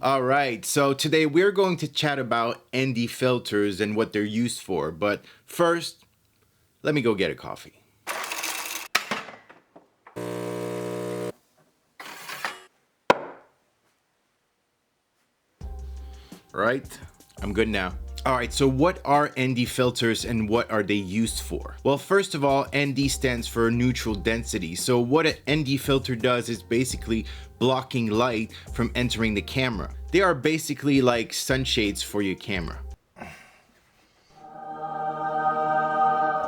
All right, so today we're going to chat about ND filters and what they're used for. But first, let me go get a coffee. Right, I'm good now. All right, so what are ND filters and what are they used for? Well, first of all, ND stands for neutral density. So what an ND filter does is basically blocking light from entering the camera. They are basically like sunshades for your camera.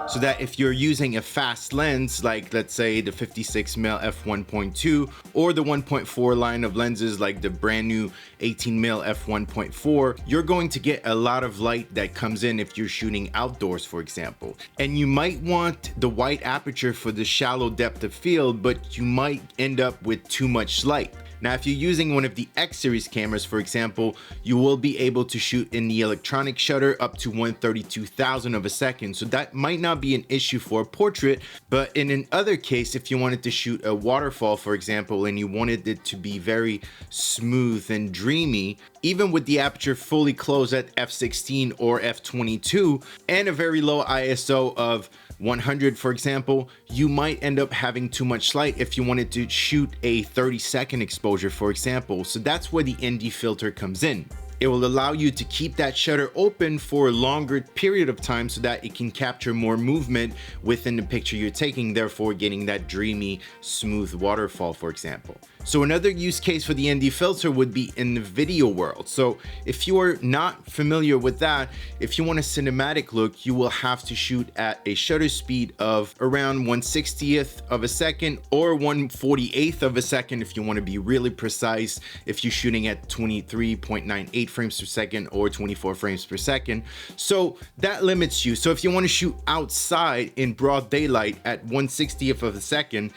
So that if you're using a fast lens, like let's say the 56mm f1.2 or the 1.4 line of lenses like the brand new 18mm f1.4, you're going to get a lot of light that comes in if you're shooting outdoors, for example. And you might want the wide aperture for the shallow depth of field, but you might end up with too much light. Now, if you're using one of the X series cameras, for example, you will be able to shoot in the electronic shutter up to 1/32,000 of a second. So that might not be an issue for a portrait, but in another case, if you wanted to shoot a waterfall, for example, and you wanted it to be very smooth and dreamy, even with the aperture fully closed at f16 or f22 and a very low ISO of 100, for example, you might end up having too much light if you wanted to shoot a 30-second exposure, for example. So that's where the ND filter comes in. It will allow you to keep that shutter open for a longer period of time so that it can capture more movement within the picture you're taking, therefore getting that dreamy, smooth waterfall, for example. So another use case for the ND filter would be in the video world. So if you are not familiar with that, if you want a cinematic look, you will have to shoot at a shutter speed of around 1/60th of a second or 1/48th of a second if you want to be really precise, if you're shooting at 23.98 frames per second or 24 frames per second. So that limits you. So if you want to shoot outside in broad daylight at 1/60th of a second,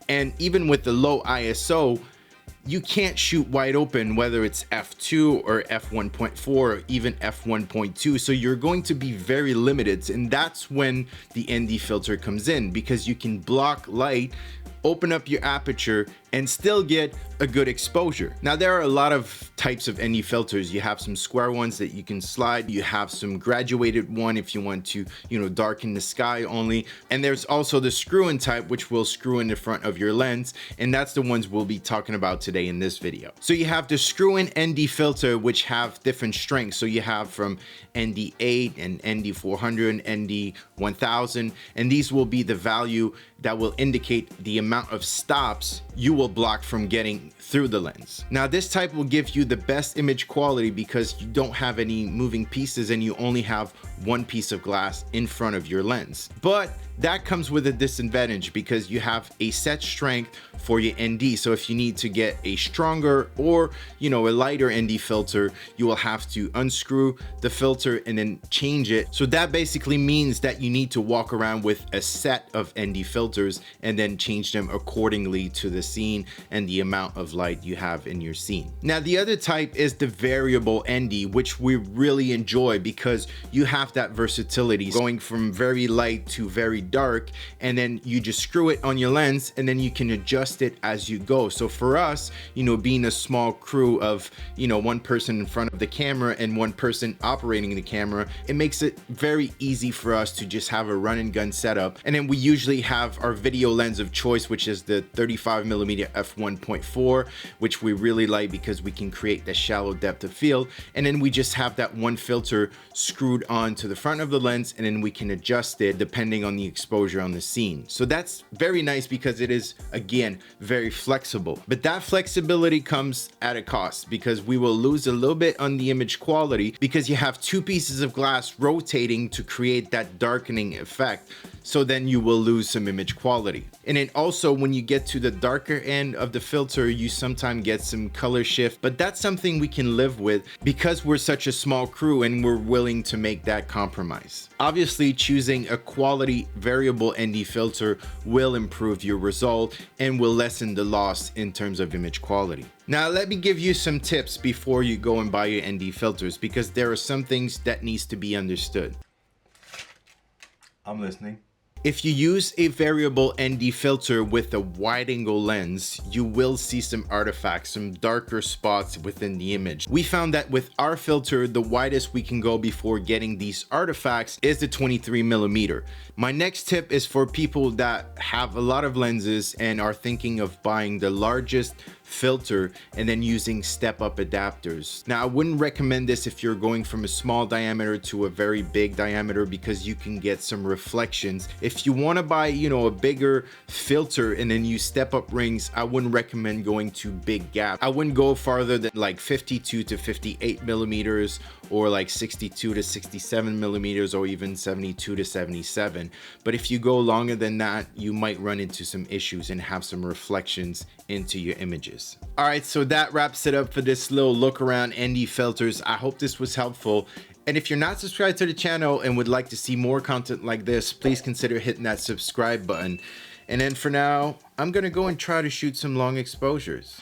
and even with the low ISO, you can't shoot wide open, whether it's f2 or f1.4 or even f1.2. So you're going to be very limited. And that's when the ND filter comes in, because you can block light, open up your aperture, and still get a good exposure. Now, there are a lot of types of ND filters. You have some square ones that you can slide. You have some graduated one if you want to, darken the sky only. And there's also the screw-in type, which will screw in the front of your lens. And that's the ones we'll be talking about today in this video. So you have the screw-in ND filter, which have different strengths. So you have from ND8 and ND400, ND1000, and these will be the value that will indicate the amount of stops you will block from getting through the lens. Now, this type will give you the best image quality because you don't have any moving pieces and you only have one piece of glass in front of your lens. But that comes with a disadvantage because you have a set strength for your ND. So if you need to get a stronger or, a lighter ND filter, you will have to unscrew the filter and then change it. So that basically means that you need to walk around with a set of ND filters and then change them accordingly to the scene and the amount of light you have in your scene. Now, the other type is the variable ND, which we really enjoy because you have that versatility going from very light to very dark, and then you just screw it on your lens and then you can adjust it as you go. So for us, being a small crew of, one person in front of the camera and one person operating the camera, it makes it very easy for us to just have a run and gun setup. And then we usually have our video lens of choice, which is the 35mm f1.4, which we really like because we can create that shallow depth of field. And then we just have that one filter screwed onto the front of the lens, and then we can adjust it depending on the exposure on the scene. So that's very nice because it is, again, very flexible. But that flexibility comes at a cost because we will lose a little bit on the image quality because you have two pieces of glass rotating to create that darkening effect. So then you will lose some image quality. And then also when you get to the darker end of the filter, you sometimes get some color shift, but that's something we can live with because we're such a small crew and we're willing to make that compromise. Obviously, choosing a quality variable ND filter will improve your result and will lessen the loss in terms of image quality. Now, let me give you some tips before you go and buy your ND filters because there are some things that needs to be understood. I'm listening. If you use a variable ND filter with a wide angle lens, you will see some artifacts, some darker spots within the image. We found that with our filter, the widest we can go before getting these artifacts is the 23mm. My next tip is for people that have a lot of lenses and are thinking of buying the largest filter and then using step-up adapters. Now, I wouldn't recommend this if you're going from a small diameter to a very big diameter because you can get some reflections. If you want to buy, a bigger filter and then use step-up rings, I wouldn't recommend going to big gap. I wouldn't go farther than like 52 to 58 millimeters or like 62 to 67 millimeters or even 72 to 77. But if you go longer than that, you might run into some issues and have some reflections into your images. All right, so that wraps it up for this little look around ND filters. I hope this was helpful. And if you're not subscribed to the channel and would like to see more content like this, please consider hitting that subscribe button. And then for now, I'm gonna go and try to shoot some long exposures.